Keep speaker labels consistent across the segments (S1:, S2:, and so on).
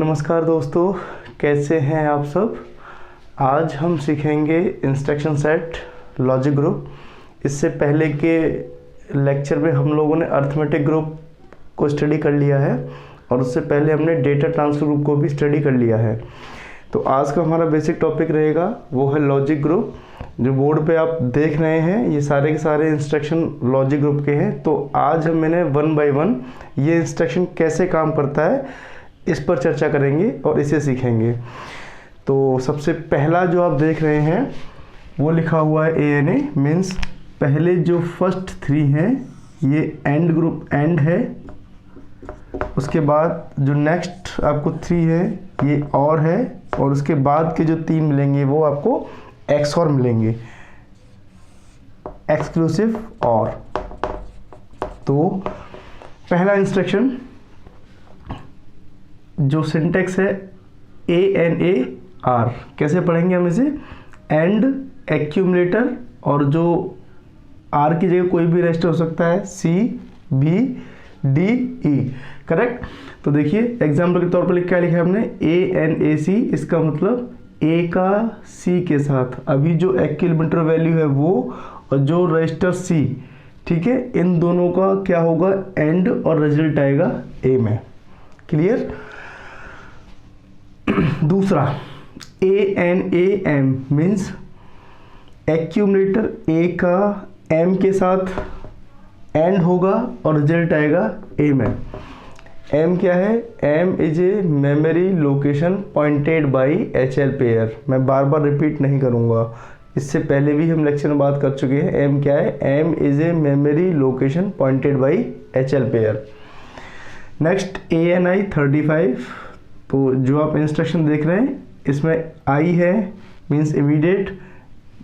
S1: नमस्कार दोस्तों, कैसे हैं आप सब। आज हम सीखेंगे इंस्ट्रक्शन सेट लॉजिक ग्रुप। इससे पहले के लेक्चर में हम लोगों ने अर्थमेटिक ग्रुप को स्टडी कर लिया है और उससे पहले हमने डेटा ट्रांसफर ग्रुप को भी स्टडी कर लिया है। तो आज का हमारा बेसिक टॉपिक रहेगा वो है लॉजिक ग्रुप। जो बोर्ड पे आप देख रहे हैं ये सारे के सारे इंस्ट्रक्शन लॉजिक ग्रुप के हैं। तो आज मैंने 1 बाय 1 ये इंस्ट्रक्शन कैसे काम करता है इस पर चर्चा करेंगे और इसे सीखेंगे। तो सबसे पहला जो आप देख रहे हैं वो लिखा हुआ है ANA, मीन्स पहले जो फर्स्ट 3 हैं ये एंड ग्रुप एंड है। उसके बाद जो नेक्स्ट आपको 3 है ये और है, और उसके बाद के जो 3 मिलेंगे वो आपको XOR मिलेंगे, एक्सक्लूसिव और। तो पहला इंस्ट्रक्शन जो सिंटेक्स है ANAR, कैसे पढ़ेंगे हम इसे, एंड एक्यूमुलेटर, और जो R की जगह कोई भी रजिस्टर हो सकता है C B D E, correct. तो देखिए एग्जाम्पल के तौर पर क्या लिखा है हमने ANAC, इसका मतलब A का C के साथ अभी जो एक्यूमुलेटर वैल्यू है वो, और जो रजिस्टर C, ठीक है, इन दोनों का क्या होगा एंड, और रिजल्ट आएगा A में। क्लियर। दूसरा ANAM मीन्स एक्यूमुलेटर A का M के साथ एंड होगा और रिजल्ट आएगा A में। M क्या है, M is a memory location pointed by HL pair. मैं बार बार रिपीट नहीं करूँगा, इससे पहले भी हम लेक्चर में बात कर चुके हैं। M क्या है, M is a memory location pointed by HL pair. Next ANI 35। तो जो आप इंस्ट्रक्शन देख रहे हैं इसमें I है, मीन्स इमीडिएट।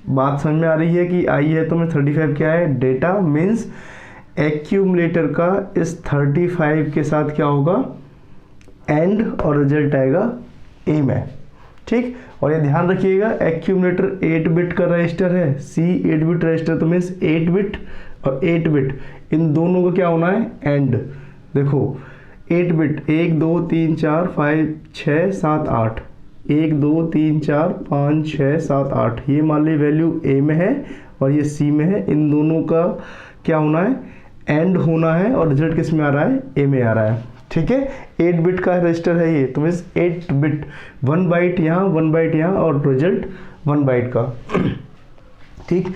S1: बात समझ में आ रही है कि I है तो मैं 35 क्या है, डेटा, मीन्स एक्यूमुलेटर का इस 35 के साथ क्या होगा एंड, और रिजल्ट आएगा A में। ठीक। और ये ध्यान रखिएगा एक्यूमुलेटर 8 बिट का रजिस्टर है, C 8 बिट रजिस्टर, तो मीन्स 8 बिट और 8 बिट इन दोनों का क्या होना है एंड। देखो 8 बिट 1 2 3 4 5 6 7 8, 1 2 3 4 5 6 7 8, ये मान ली वैल्यू A में है और ये C में है। इन दोनों का क्या होना है एंड होना है, और रिजल्ट किस में आ रहा है, A में आ रहा है। ठीक है, 8 बिट का रजिस्टर है ये, तो मीन्स 8 बिट, 1 बाइट यहाँ 1 बाइट यहाँ, और रिजल्ट 1 बाइट का। ठीक,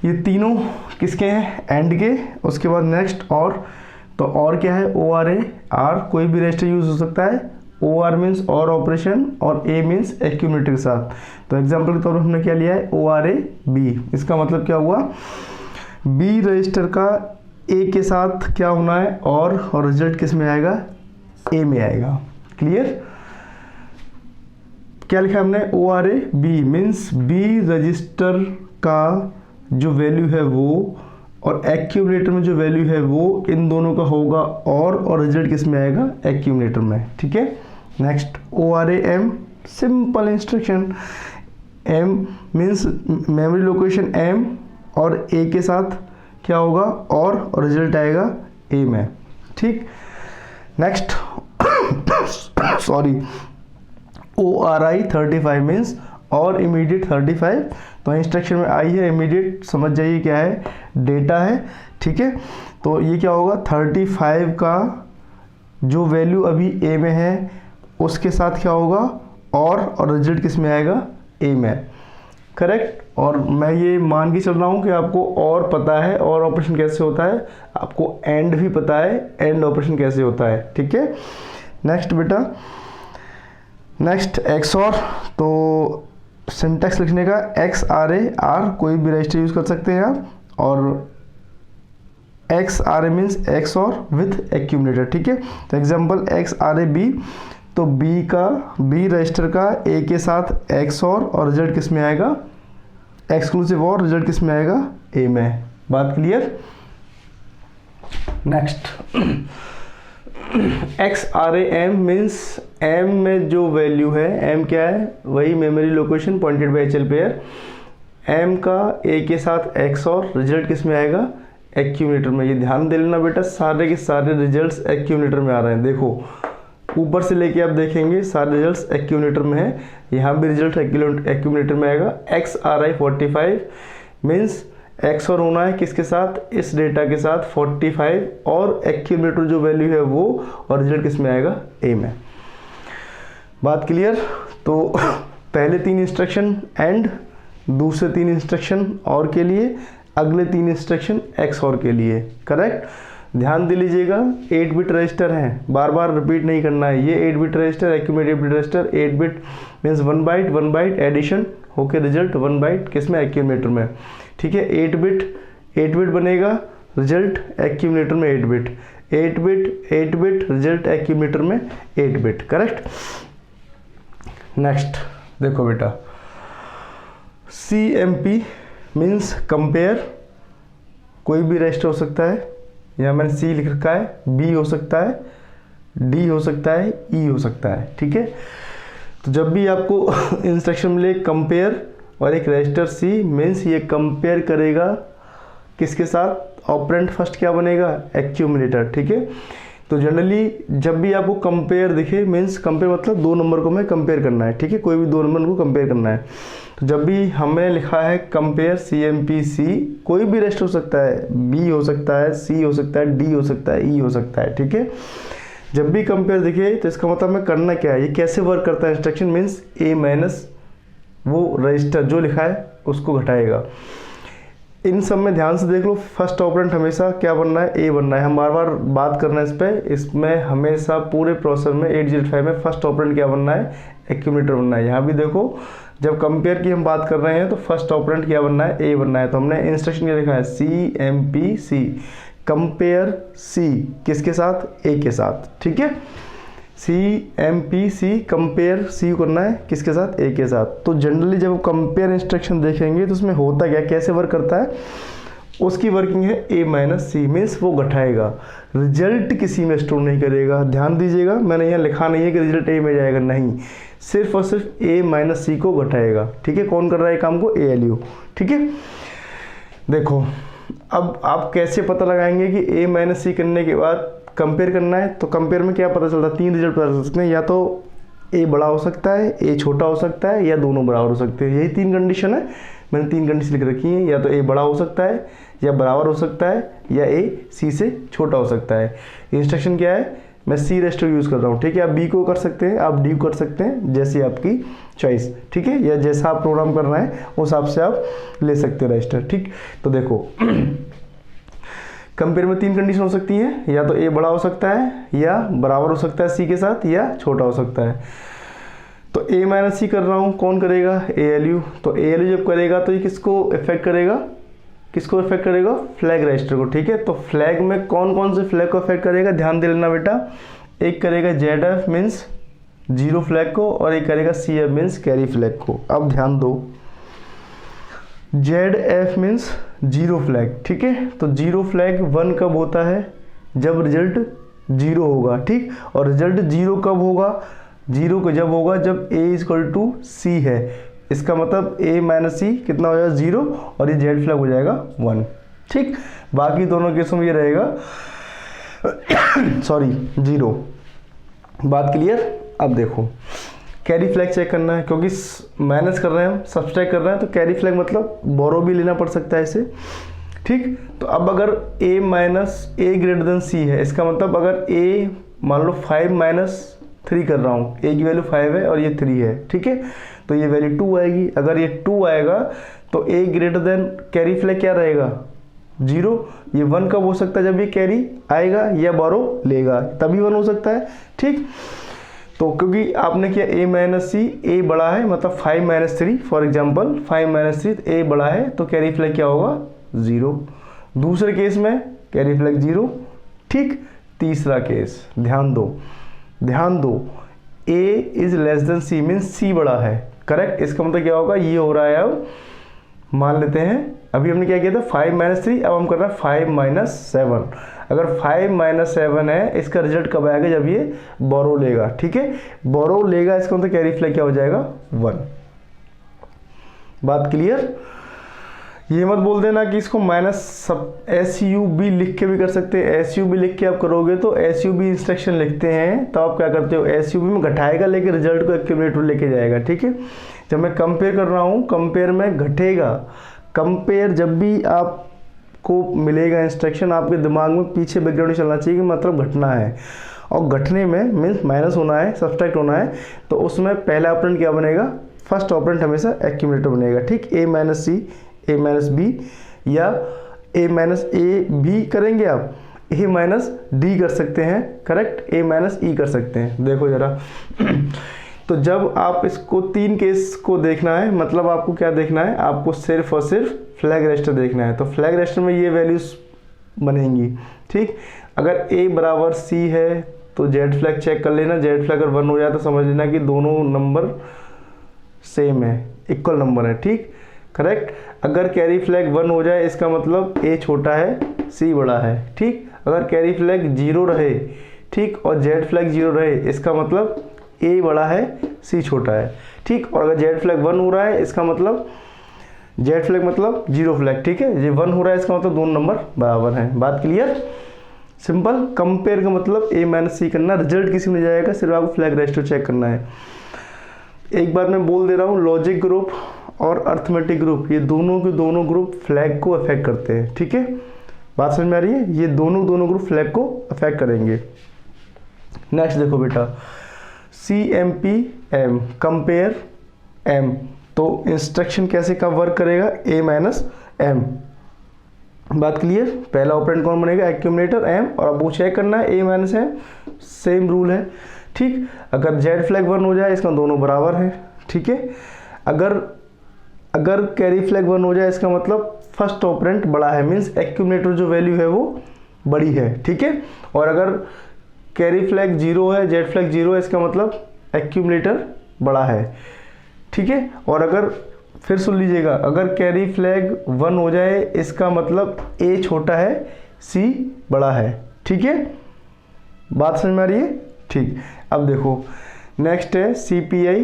S1: ये तीनों किसके हैं, एंड के। उसके बाद नेक्स्ट और, तो और क्या है ORA, R कोई भी रजिस्टर यूज हो सकता है, OR मीन्स और ऑपरेशन, और A मीन्स एक्यूमुलेटर के साथ। तो एग्जांपल के तौर पर हमने क्या लिया है ORA B, इसका मतलब क्या हुआ, B रजिस्टर का A के साथ क्या होना है और रिजल्ट किस में आएगा, A में आएगा। क्लियर। क्या लिखा हमने ORA B means B register का जो वैल्यू है वो, और एक्यूमुलेटर में जो वैल्यू है वो, इन दोनों का होगा और रिजल्ट किस में आएगा, एक्यूमुलेटर में। ठीक है। Next ORA M, simple instruction. M means memory location M, और A के साथ क्या होगा और रिजल्ट आएगा A में। ठीक। नेक्स्ट सॉरी ORI 35 मीन्स और इमीडिएट 35। तो इंस्ट्रक्शन में आई है इमीडिएट, समझ जाइए क्या है, डेटा है। ठीक है, तो ये क्या होगा 35 का जो वैल्यू अभी A में है उसके साथ क्या होगा और रिजल्ट किस में आएगा, A में। करेक्ट। और मैं ये मान के चल रहा हूँ कि आपको और पता है और ऑपरेशन कैसे होता है, आपको एंड भी पता है, एंड ऑपरेशन कैसे होता है। ठीक है। नेक्स्ट बेटा, नेक्स्ट XOR। तो सिंटेक्स लिखने का XRA, R कोई भी रजिस्टर यूज कर सकते हैं आप, और XRA means XOR with accumulator. ठीक है। तो एग्जांपल XRA B, तो B रजिस्टर का A के साथ XOR, और रिजल्ट किस में आएगा, एक्सक्लूसिव और, रिजल्ट किस में आएगा, A में। बात clear. Next XRA M means M में जो वैल्यू है, M क्या है, वही memory location pointed bye HL pair. M का A के साथ XOR, रिजल्ट किस में आएगा, एक्यूमुलेटर में। ये ध्यान दे लेना बेटा, सारे के सारे रिजल्ट्स एक्यूमुलेटर में आ रहे हैं। देखो ऊपर से लेके आप देखेंगे सारे रिजल्ट्स एक्यूमुलेटर में है, यहाँ भी रिजल्ट एक्यूमुलेटर में आएगा। XRI 45 मीन्स एक्स और होना है किसके साथ, इस डेटा के साथ 45, और एक्यूमुलेटर जो वैल्यू है वो, और रिजल्ट किस में आएगा, ए में। बात क्लियर। तो पहले 3 इंस्ट्रक्शन एंड, दूसरे 3 इंस्ट्रक्शन और के लिए, अगले 3 इंस्ट्रक्शन एक्स और के लिए। करेक्ट। ध्यान दे लीजिएगा 8 बिट रजिस्टर हैं, बार बार रिपीट नहीं करना है। ये 8 bit register, accumulated bit register, 8 bit means 1 byte addition होके रिजल्ट 1 बाइट किस में, एक्यूमुलेटर में। ठीक है, 8 बिट बनेगा, रिजल्ट एक्यूमुलेटर में 8 बिट, 8 बिट रिजल्ट एक्यूमुलेटर में 8 बिट। करेक्ट। नेक्स्ट देखो बेटा, CMP मीन्स कंपेयर, कोई भी रजिस्टर हो सकता है, यहाँ मैंने C लिख रखा है, B हो सकता है, D हो सकता है, E हो सकता है। ठीक है, तो जब भी आपको इंस्ट्रक्शन मिले कंपेयर और एक रजिस्टर C मीन्स ये कंपेयर करेगा किसके साथ, ऑपरेंड फर्स्ट क्या बनेगा, एक्यूमुलेटर। ठीक है, तो जनरली जब भी आपको कंपेयर दिखे मीन्स कंपेयर मतलब 2 नंबर को हमें कंपेयर करना है। ठीक है, कोई भी 2 नंबर को कंपेयर करना है। तो जब भी हमने लिखा है कंपेयर CMPC, कोई भी रजिस्टर हो सकता है, B हो सकता है, C हो सकता है, D हो सकता है, E हो सकता है। ठीक है, जब भी कंपेयर दिखे तो इसका मतलब हमें करना क्या है, ये कैसे वर्क करता है इंस्ट्रक्शन मीन्स A माइनस वो रजिस्टर जो लिखा है उसको घटाएगा। इन सब में ध्यान से देख लो, फर्स्ट ऑपरेंड हमेशा क्या बनना है, ए बनना है। हम बार बार बात करना है इस पर, इसमें हमेशा पूरे प्रोसेस में 8085 में फर्स्ट ऑपरेंड क्या बनना है, एक्यूमुलेटर बनना है। यहाँ भी देखो जब कंपेयर की हम बात कर रहे हैं तो फर्स्ट ऑपरेंड क्या बनना है, ए बनना है। तो हमने इंस्ट्रक्शन क्या लिखा है, CMPC, कंपेयर C किसके साथ, ए के साथ। ठीक है, CMPC कंपेयर C करना है किसके साथ, ए के साथ। तो जनरली जब कंपेयर इंस्ट्रक्शन देखेंगे तो उसमें होता क्या, कैसे वर्क करता है, उसकी वर्किंग है A माइनस C मीन्स वो घटाएगा, रिजल्ट किसी में स्टोर नहीं करेगा। ध्यान दीजिएगा, मैंने यहाँ लिखा नहीं है कि रिजल्ट A में जाएगा, नहीं, सिर्फ और सिर्फ A माइनस C को घटाएगा। ठीक है, कौन कर रहा है काम को, ALU। ठीक है, देखो अब आप कैसे पता लगाएंगे कि A माइनस C करने के बाद कंपेयर करना है। तो कंपेयर में क्या पता चलता है, 3 रिजल्ट पता चल सकते हैं, या तो A बड़ा हो सकता है, A छोटा हो सकता है, या दोनों बराबर हो सकते हैं। यही 3 कंडीशन है, मैंने 3 कंडीशन लिख रखी है, या तो A बड़ा हो सकता है, या बराबर हो सकता है, या A C से छोटा हो सकता है। इंस्ट्रक्शन क्या है, मैं C रजिस्टर यूज़ कर रहा हूँ। ठीक है, आप B को कर सकते हैं, आप D को कर सकते हैं, जैसी आपकी चॉइस। ठीक है, या जैसा आप प्रोग्राम करना है उस हिसाब से आप ले सकते हैं रजिस्टर। ठीक, तो देखो कंपेयर में 3 कंडीशन हो सकती है, या तो A बड़ा हो सकता है, या बराबर हो सकता है C के साथ, या छोटा हो सकता है। तो A माइनस C कर रहा हूँ, कौन करेगा, ALU। तो ALU जब करेगा तो ये किसको इफेक्ट करेगा, किसको इफेक्ट करेगा, फ्लैग रजिस्टर को। ठीक है, तो फ्लैग में कौन कौन से फ्लैग को इफेक्ट करेगा, ध्यान दे लेना बेटा। एक करेगा ZF मीन्स 0 फ्लैग को, और एक करेगा CF मीन्स कैरी फ्लैग को। अब ध्यान दो, ZF मीन्स 0 फ्लैग। ठीक है, तो 0 फ्लैग 1 कब होता है, जब रिजल्ट 0 होगा। ठीक, और रिजल्ट 0 कब होगा, 0 को जब होगा जब A इक्वल टू C है। इसका मतलब A माइनस C कितना हो जाएगा, 0, और ये Z फ्लैग हो जाएगा 1। ठीक, बाकी दोनों केसों में ये रहेगा सॉरी 0। बात क्लियर। अब देखो कैरी फ्लैग चेक करना है, क्योंकि माइनस कर रहे हैं हम, सब्सट्रैक्ट कर रहे हैं, तो कैरी फ्लैग मतलब बोरो भी लेना पड़ सकता है इसे। ठीक, तो अब अगर A minus A greater than C है, इसका मतलब अगर A मान लो 5 माइनस 3 कर रहा हूँ, A की वैल्यू 5 है और ये 3 है। ठीक है, तो ये वैल्यू 2 आएगी। अगर ये 2 आएगा तो A greater than carry flag क्या रहेगा, 0। ये 1 कब हो सकता है, जब ये कैरी आएगा या बोरो लेगा, तभी 1 हो सकता है। ठीक, तो क्योंकि आपने किया A माइनस C, A बड़ा है मतलब 5 minus 3, for example 5 minus 3, A बड़ा है तो कैरी फ्लैग क्या होगा, 0। दूसरे केस में कैरी फ्लैग 0। ठीक, तीसरा केस ध्यान दो, ध्यान दो, A is less than C means C बड़ा है। करेक्ट, इसका मतलब क्या होगा, ये हो रहा है। अब मान लेते हैं, अभी हमने क्या किया था 5 माइनस 3, अब हम कर रहे हैं 5 माइनस 7। अगर 5 माइनस 7 है, इसका रिजल्ट कब आएगा, जब ये बोरो लेगा। ठीक है, बोरो लेगा, इसका मतलब कैरी फ्लैग क्या हो जाएगा, 1। बात क्लियर। ये मत बोल देना कि इसको माइनस सब SUB लिख के भी कर सकते हैं। SUB लिख के आप करोगे तो SUB इंस्ट्रक्शन लिखते हैं तो आप क्या करते हो, SUB में घटाएगा लेके रिजल्ट को एक्यूमुलेटर लेके जाएगा, ठीक है। जब मैं कंपेयर कर रहा हूँ, कंपेयर में घटेगा। कंपेयर जब भी आपको मिलेगा इंस्ट्रक्शन, आपके दिमाग में पीछे बैकग्राउंड चलना चाहिए कि मतलब घटना है, और घटने में मीन्स माइनस होना है, सब्सट्रैक्ट होना है, तो उसमें पहला ऑपरेंड क्या बनेगा, फर्स्ट ऑपरेंड हमेशा एक्यूमुलेटर बनेगा, ठीक। A minus C, A minus B या A माइनस A भी करेंगे आप, A माइनस D कर सकते हैं, करेक्ट, A माइनस E कर सकते हैं। देखो जरा तो जब आप इसको 3 केस को देखना है, मतलब आपको क्या देखना है, आपको सिर्फ और सिर्फ फ्लैग रजिस्टर देखना है। तो फ्लैग रजिस्टर में ये वैल्यूज बनेंगी, ठीक। अगर A बराबर C है तो जेड फ्लैग चेक कर लेना, जेड फ्लैग अगर 1 हो जाए तो समझ लेना कि दोनों नंबर सेम है, इक्वल नंबर है, ठीक, करेक्ट। अगर कैरी फ्लैग 1 हो जाए इसका मतलब A छोटा है C बड़ा है, ठीक। अगर कैरी फ्लैग 0 रहे, ठीक, और जेड फ्लैग 0 रहे इसका मतलब A बड़ा है C छोटा है, ठीक। और अगर जेड फ्लैग 1 हो रहा है इसका मतलब जेड फ्लैग मतलब 0 फ्लैग, ठीक है। ये 1 हो रहा है इसका मतलब दोनों नंबर बराबर हैं। बात क्लियर, सिंपल। कंपेयर का मतलब A माइनस C करना, रिजल्ट किसी में जाएगा, सिर्फ आपको फ्लैग रजिस्टर चेक करना है। एक बार मैं बोल दे रहा हूँ, लॉजिक ग्रुप और अर्थमेटिक ग्रुप, ये दोनों के दोनों ग्रुप फ्लैग को अफेक्ट करते हैं, ठीक है। बात समझ में आ रही है, ये दोनों ग्रुप फ्लैग को अफेक्ट करेंगे। नेक्स्ट देखो बेटा, CMPM, कंपेयर M, तो इंस्ट्रक्शन कैसे का वर्क करेगा, A माइनस M। बात क्लियर, पहला ऑपरेंड कौन बनेगा, एक्यूमुलेटर M, और अब वो चेक करना है A minus M, same rule है, ठीक। अगर जेड फ्लैग 1 हो जाए इसका दोनों बराबर है, ठीक है। अगर कैरी फ्लैग 1 हो जाए इसका मतलब फर्स्ट ऑपरेंड बड़ा है, मीन्स एक्यूमुलेटर जो वैल्यू है वो बड़ी है, ठीक है। और अगर कैरी फ्लैग 0 है, जेड फ्लैग 0 है, इसका मतलब एक्यूमुलेटर बड़ा है, ठीक है। और अगर फिर सुन लीजिएगा, अगर कैरी फ्लैग 1 हो जाए इसका मतलब A छोटा है C बड़ा है, ठीक है। बात समझ में आ रही है, ठीक। अब देखो नेक्स्ट है CPI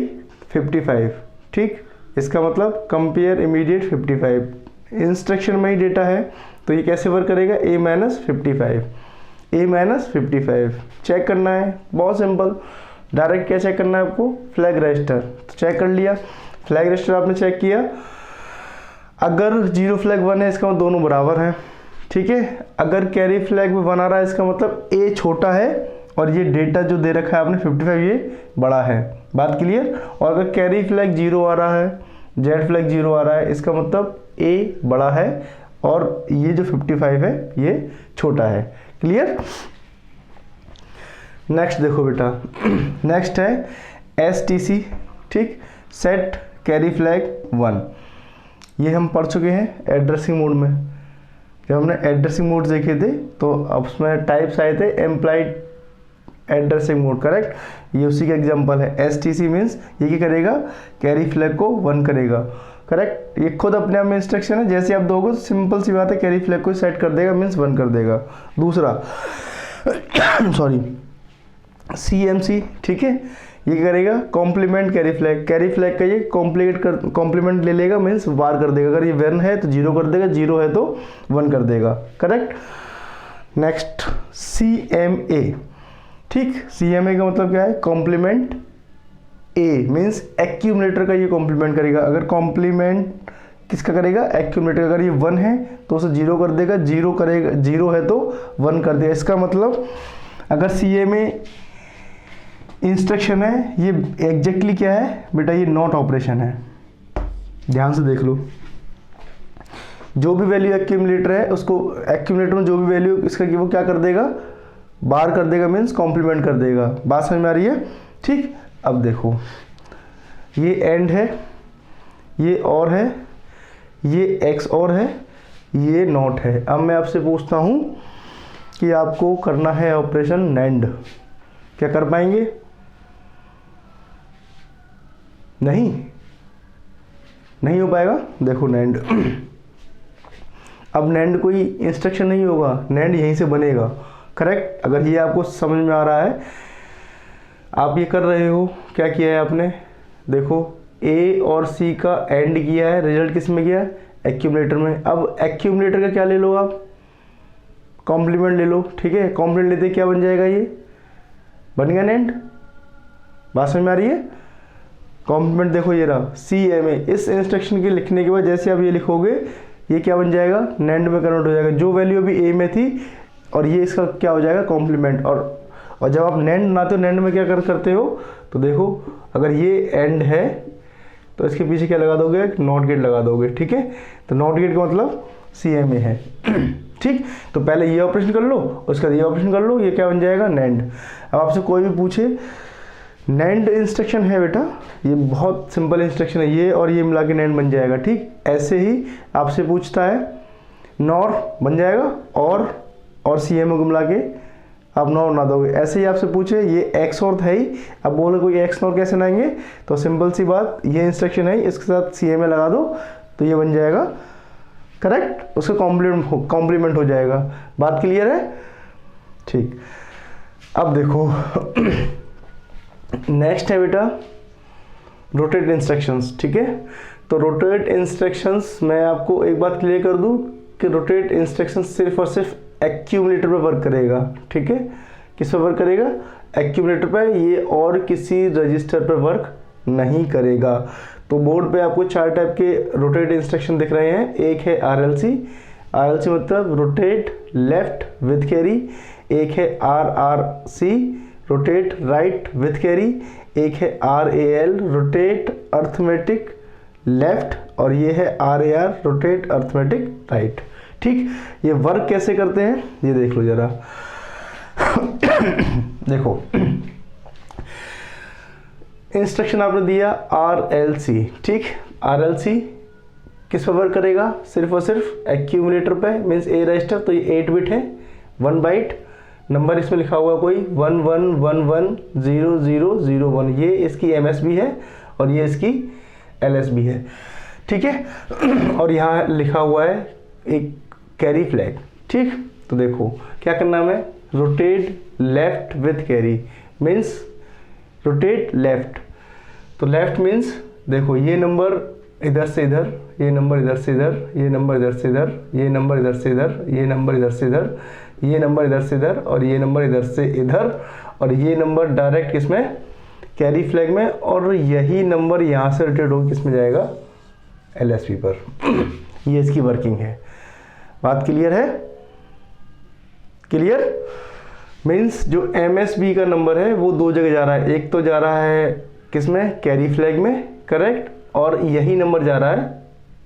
S1: 55, ठीक। इसका मतलब कंपेयर इमीडिएट 55, इंस्ट्रक्शन में ही डेटा है तो ये कैसे वर्क करेगा, A minus 55, A minus 55 check करना है, बहुत सिंपल। डायरेक्ट क्या चेक करना है आपको, फ्लैग रजिस्टर, तो चेक कर लिया, फ्लैग रजिस्टर आपने चेक किया। अगर 0 फ्लैग 1 है इसका मतलब दोनों बराबर हैं, ठीक है। अगर कैरी फ्लैग में 1 आ रहा है इसका मतलब A छोटा है और ये डेटा जो दे रखा है आपने 55 ये बड़ा है। बात क्लियर। और अगर कैरी फ्लैग 0 आ रहा है, जेड फ्लैग 0 आ रहा है, इसका मतलब A बड़ा है और ये जो 55 है ये छोटा है। क्लियर। नेक्स्ट देखो बेटा, नेक्स्ट है STC, ठीक, सेट कैरी फ्लैग 1। ये हम पढ़ चुके हैं एड्रेसिंग मोड में। जब हमने एड्रेसिंग मोड देखे थे तो अब उसमें टाइप्स आए थे एम्प्लॉयड एड्रेसिंग मोड, करेक्ट। ये उसी का एग्जांपल है। STC मीन्स ये क्या करेगा, कैरी फ्लैग को 1 करेगा, करेक्ट। ये खुद अपने आप में इंस्ट्रक्शन है, जैसे आप दोगे तो सिंपल सी बात है, कैरी फ्लैग को सेट कर देगा मीन्स 1 कर देगा। दूसरा सॉरी CMC, ठीक है, ये करेगा complement carry flag, carry flag का ये कॉम्प्लीमेंट ले लेगा मीन्स वार कर देगा। अगर ये 1 है तो 0 कर देगा, 0 है तो 1 कर देगा, करेक्ट। नेक्स्ट CMA, ठीक, CMA का मतलब क्या है, कॉम्प्लीमेंट A मीन्स एक्यूमुलेटर का ये कॉम्प्लीमेंट करेगा। अगर कॉम्प्लीमेंट किसका करेगा, एक्यूमुलेटर। अगर ये 1 है तो उसे 0 कर देगा, 0 करेगा, 0 है तो 1 कर देगा। इसका मतलब अगर CMA इंस्ट्रक्शन है, ये एग्जैक्टली क्या है बेटा, ये नॉट ऑपरेशन है। ध्यान से देख लो, जो भी वैल्यू एक्यूमुलेटर है उसको, एक्यूमुलेटर में जो भी वैल्यू इसका वो क्या कर देगा, बार कर देगा मीन्स कॉम्प्लीमेंट कर देगा। बात समझ में आ रही है, ठीक। अब देखो ये एंड है, ये और है, ये एक्स और है, ये नॉट है। अब मैं आपसे पूछता हूँ कि आपको करना है ऑपरेशन नैंड, क्या कर पाएंगे? नहीं हो पाएगा। देखो नैंड अब नैंड कोई इंस्ट्रक्शन नहीं होगा, नैंड यहीं से बनेगा, करेक्ट। अगर ये आपको समझ में आ रहा है, आप ये कर रहे हो, क्या किया है आपने, देखो A और C का एंड किया है, रिजल्ट किस में गया, एक्यूमुलेटर में। अब एक्यूमुलेटर का क्या ले लो आप, कॉम्प्लीमेंट ले लो, ठीक है। कॉम्प्लीमेंट लेते क्या बन जाएगा, ये बन गया नेंड, बात समझ में आ रही है। कॉम्प्लीमेंट देखो ये रहा CMA, इस इंस्ट्रक्शन के लिखने के बाद जैसे आप ये लिखोगे ये क्या बन जाएगा, नेंड में कन्वर्ट हो जाएगा। जो वैल्यू अभी A में थी और ये इसका क्या हो जाएगा, कॉम्प्लीमेंट। और जब आप नेंड बनाते हो, नेंड में क्या करते हो, तो देखो अगर ये एंड है तो इसके पीछे क्या लगा दोगे, एक नॉट गेट लगा दोगे, ठीक है। तो नॉट गेट का मतलब CMA है ठीक। तो पहले ये ऑपरेशन कर लो, उसके बाद ये ऑपरेशन कर लो, ये क्या बन जाएगा, नेंड। अब आपसे कोई भी पूछे, नेंड इंस्ट्रक्शन है बेटा, ये बहुत सिंपल इंस्ट्रक्शन है, ये और ये मिला के नेंड बन जाएगा, ठीक। ऐसे ही आपसे पूछता है नॉर बन जाएगा, और CMA को मिला के आप नॉर बना दोगे। ऐसे ही आपसे पूछे ये एक्स और था ही, अब बोले कोई एक्स नॉर कैसे बनाएंगे, तो सिंपल सी बात, ये इंस्ट्रक्शन है, इसके साथ CMA लगा दो तो ये बन जाएगा करेक्ट, उसका कॉम्प्लीमेंट हो जाएगा। बात क्लियर है, ठीक। अब देखो नेक्स्ट है बेटा रोटेट इंस्ट्रक्शंस, ठीक है। तो रोटेट इंस्ट्रक्शंस मैं आपको एक बात क्लियर कर दूं कि रोटेट इंस्ट्रक्शंस सिर्फ और सिर्फ एक्यूमुलेटर पर वर्क करेगा, ठीक है। किस पर वर्क करेगा, एक्यूमुलेटर पर, ये और किसी रजिस्टर पर वर्क नहीं करेगा। तो बोर्ड पे आपको 4 टाइप के रोटेट इंस्ट्रक्शन दिख रहे हैं। एक है RLC मतलब रोटेट लेफ्ट विथ कैरी, एक है RRC rotate right with carry, एक है RAL रोटेट अर्थमेटिक लेफ्ट, और ये है RAR रोटेट अर्थमेटिक राइट, ठीक। ये वर्क कैसे करते हैं ये देख लो जरा देखो इंस्ट्रक्शन आपने दिया RLC, ठीक। RLC किस पर वर्क करेगा, सिर्फ और सिर्फ एक्यूमुलेटर पे, मीन्स A रजिस्टर, तो ये 8 बिट है, 1 बाइट नंबर इसमें लिखा हुआ कोई 11110001, ये इसकी MSB है और ये इसकी LSB है, ठीक है। और यहाँ लिखा हुआ है एक कैरी फ्लैग, ठीक। तो देखो क्या करना है, rotate left with carry, means rotate left. तो लेफ्ट मीन्स देखो ये नंबर इधर से इधर, ये नंबर इधर से इधर, ये नंबर इधर से इधर, ये नंबर इधर से इधर, ये नंबर इधर से इधर, ये नंबर इधर से इधर, और ये नंबर इधर से इधर, और ये नंबर डायरेक्ट किसमें, कैरी फ्लैग में, और यही नंबर यहाँ से रोटेट होकर किसमें जाएगा, LSB पर ये इसकी वर्किंग है। बात क्लियर है, क्लियर। मीन्स जो MSB का नंबर है वो 2 जगह जा रहा है, एक तो जा रहा है किसमें, कैरी फ्लैग में, करेक्ट, और यही नंबर जा रहा है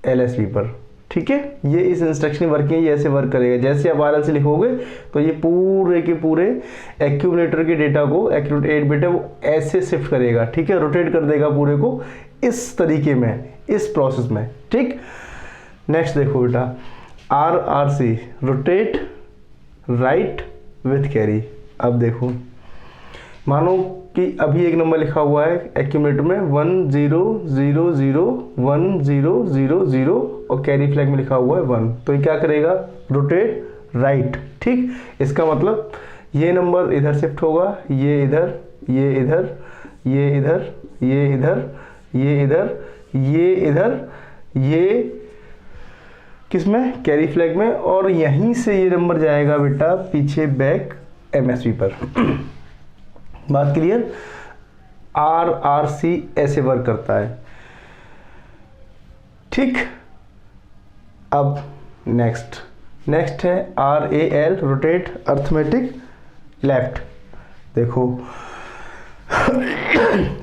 S1: LSB पर, ठीक है। ये इस इंस्ट्रक्शन की वर्किंग है, ये ऐसे वर्क करेगा। जैसे आप RLC लिखोगे तो ये पूरे के पूरे एक्यूमुलेटर के डेटा को, एक्यूमुलेटर 8 बिट है, वो ऐसे शिफ्ट करेगा, ठीक है, रोटेट कर देगा पूरे को इस तरीके में, इस प्रोसेस में, ठीक। नेक्स्ट देखो बेटा RRC rotate right with carry. अब देखो मानो कि अभी एक नंबर लिखा हुआ है एक्यूमुलेटर में 10001000 और कैरी फ्लैग में लिखा हुआ है 1, तो ये क्या करेगा, रोटेट राइट, ठीक। इसका मतलब ये नंबर इधर शिफ्ट होगा, ये इधर, ये इधर, ये इधर, ये इधर, ये इधर, ये इधर, ये किसमें, कैरी फ्लैग में, और यहीं से ये नंबर जाएगा बेटा पीछे बैक MSB पर बात क्लियर। RRC ऐसे वर्क करता है, ठीक। अब नेक्स्ट है RAL रोटेट अर्थमेटिक लेफ्ट। देखो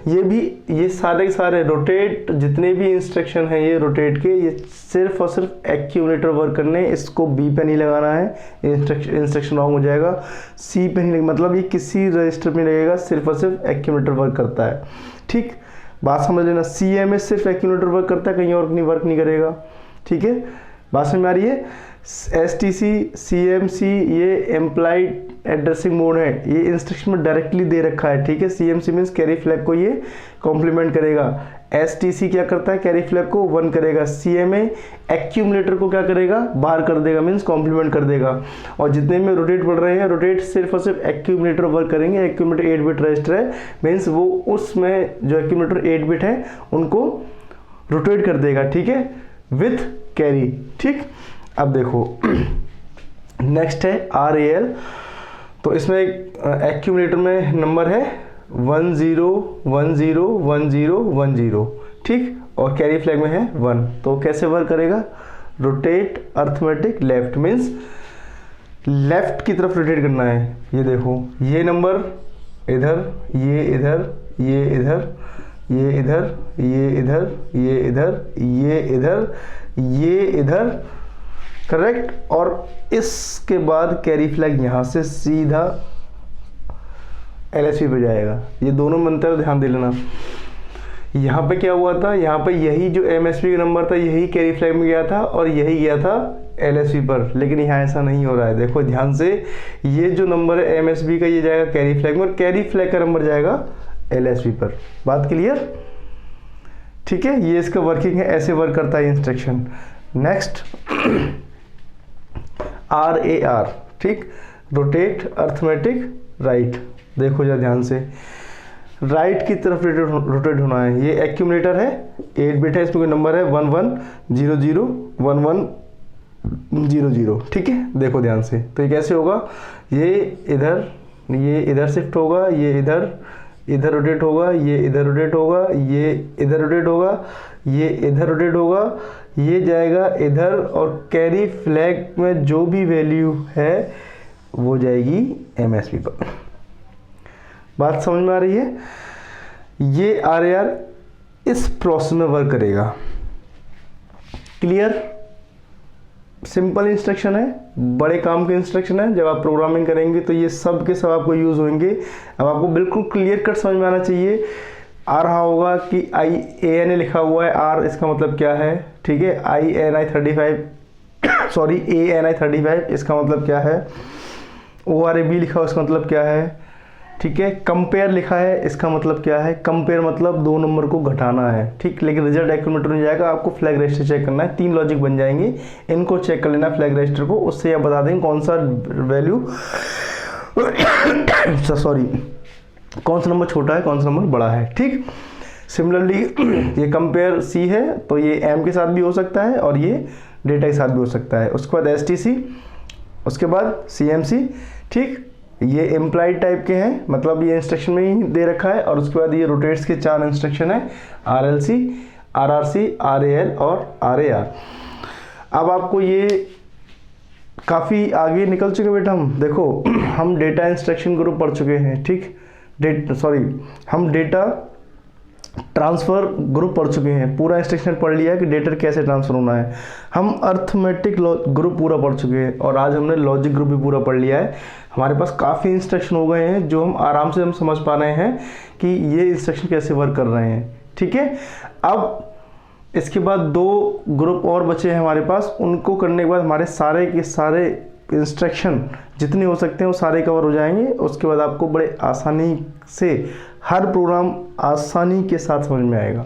S1: ये सारे के सारे रोटेट, जितने भी इंस्ट्रक्शन हैं ये रोटेट के, ये सिर्फ और सिर्फ एक्यूमुलेटर वर्क करने, इसको B पे नहीं लगाना है, इंस्ट्रक्शन रॉन्ग हो जाएगा। C पे नहीं लगेगा, मतलब ये किसी रजिस्टर में लगेगा, सिर्फ और सिर्फ एक्यूमुलेटर वर्क करता है, ठीक। बात समझ लेना, CMA सिर्फ एक्यूमुलेटर वर्क करता है, कहीं और वर्क नहीं करेगा, ठीक है। बात समझ में आ रही है। STC CMC ये एम्प्लॉइड एड्रेसिंग मोड है, ये इंस्ट्रक्शन में डायरेक्टली दे रखा है, ठीक है। CMC मीन्स कैरी फ्लैग को ये कॉम्प्लीमेंट करेगा, STC क्या करता है, कैरी फ्लैग को 1 करेगा, CMA एक्यूमुलेटर को क्या करेगा, बाहर कर देगा, मीन्स कॉम्प्लीमेंट कर देगा। और जितने में रोटेट पढ़ रहे हैं, रोटेट सिर्फ और सिर्फ एक्यूमुलेटर वर्क करेंगे। एक्यूमुलेटर 8 बिट रजिस्टर है, मीन्स वो उसमें जो एक्यूमुलेटर 8 बिट है उनको रोटेट कर देगा, ठीक है। With carry. ठीक, अब देखो नेक्स्ट है RAL। तो इसमें एक्यूमुलेटर में नंबर है 10 10 10 10, ठीक, और कैरी फ्लैग में है 1। तो कैसे वर्क करेगा, rotate arithmetic left, means left की तरफ रोटेट करना है। ये देखो ये नंबर इधर, ये इधर, ये इधर, ये इधर, ये इधर, ये इधर, ये इधर, ये इधर, करेक्ट। और इसके बाद कैरी फ्लैग यहाँ से सीधा LSB पे जाएगा। ये दोनों मंत्र ध्यान दे लेना। यहाँ पे क्या हुआ था, यहाँ पे यही जो MSB का नंबर था यही कैरी फ्लैग में गया था और यही गया था LSB पर, लेकिन यहाँ ऐसा नहीं हो रहा है। देखो ध्यान से, ये जो नंबर है MSB का ये जाएगा कैरी फ्लैग में और कैरी फ्लैग का नंबर जाएगा LSB पर। बात क्लियर, ठीक है। ये इसका वर्किंग है, ऐसे वर्क करता है इंस्ट्रक्शन। नेक्स्ट RAR, ठीक, रोटेट अर्थमेटिक राइट। देखो जरा ध्यान से, राइट की तरफ रोटेट होना है। ये एक्यूमुलेटर है, 8 बिट है, इसमें कोई नंबर है 1100 1100, ठीक है। देखो ध्यान से, तो ये कैसे होगा, ये इधर शिफ्ट होगा, ये इधर रोटेट होगा, ये इधर रोटेट होगा, ये इधर रोटेट होगा, ये इधर रोटेट होगा, ये जाएगा इधर, और कैरी फ्लैग में जो भी वैल्यू है वो जाएगी MSB पर। बात समझ में आ रही है। ये RAR इस प्रोसेस में वर्क करेगा। क्लियर, सिंपल इंस्ट्रक्शन है, बड़े काम के इंस्ट्रक्शन है। जब आप प्रोग्रामिंग करेंगे तो ये सब के सब आपको यूज होंगे। अब आपको बिल्कुल क्लियर कट समझ में आना चाहिए। आ रहा होगा कि IANA लिखा हुआ है, R इसका मतलब क्या है, ठीक है। ANI 35 इसका मतलब क्या है। ORAB लिखा हुआ इसका मतलब क्या है, ठीक है। कंपेयर लिखा है, इसका मतलब क्या है, कंपेयर मतलब 2 नंबर को घटाना है, ठीक। लेकिन रिजल्ट एक्यूमुलेटर में जाएगा, आपको फ्लैग रजिस्टर चेक करना है। 3 लॉजिक बन जाएंगे, इनको चेक कर लेना फ्लैग रजिस्टर को, उससे आप बता देंगे कौन सा वैल्यू कौन सा नंबर छोटा है, कौन सा नंबर बड़ा है, ठीक। सिमिलरली ये कंपेयर C है तो ये M के साथ भी हो सकता है और ये डेटा के साथ भी हो सकता है। उसके बाद STC, उसके बाद CMC, ठीक। ये इम्प्लाइड टाइप के हैं, मतलब ये इंस्ट्रक्शन में ही दे रखा है। और उसके बाद ये रोटेट्स के 4 इंस्ट्रक्शन है, RLC, RRC, RAL और RAR। अब आपको ये काफ़ी आगे निकल चुके बेटा हम। देखो हम डेटा इंस्ट्रक्शन ग्रुप पढ़ चुके हैं, ठीक। हम डेटा ट्रांसफ़र ग्रुप पढ़ चुके हैं, पूरा इंस्ट्रक्शन पढ़ लिया है कि डेटा कैसे ट्रांसफ़र होना है। हम अर्थमेटिक ग्रुप पूरा पढ़ चुके हैं और आज हमने लॉजिक ग्रुप भी पूरा पढ़ लिया है। हमारे पास काफ़ी इंस्ट्रक्शन हो गए हैं जो हम आराम से समझ पा रहे हैं कि ये इंस्ट्रक्शन कैसे वर्क कर रहे हैं, ठीक है। अब इसके बाद 2 ग्रुप और बचे हैं हमारे पास, उनको करने के बाद हमारे सारे के सारे इंस्ट्रक्शन जितने हो सकते हैं वो सारे कवर हो जाएंगे। उसके बाद आपको बड़े आसानी से हर प्रोग्राम आसानी के साथ समझ में आएगा।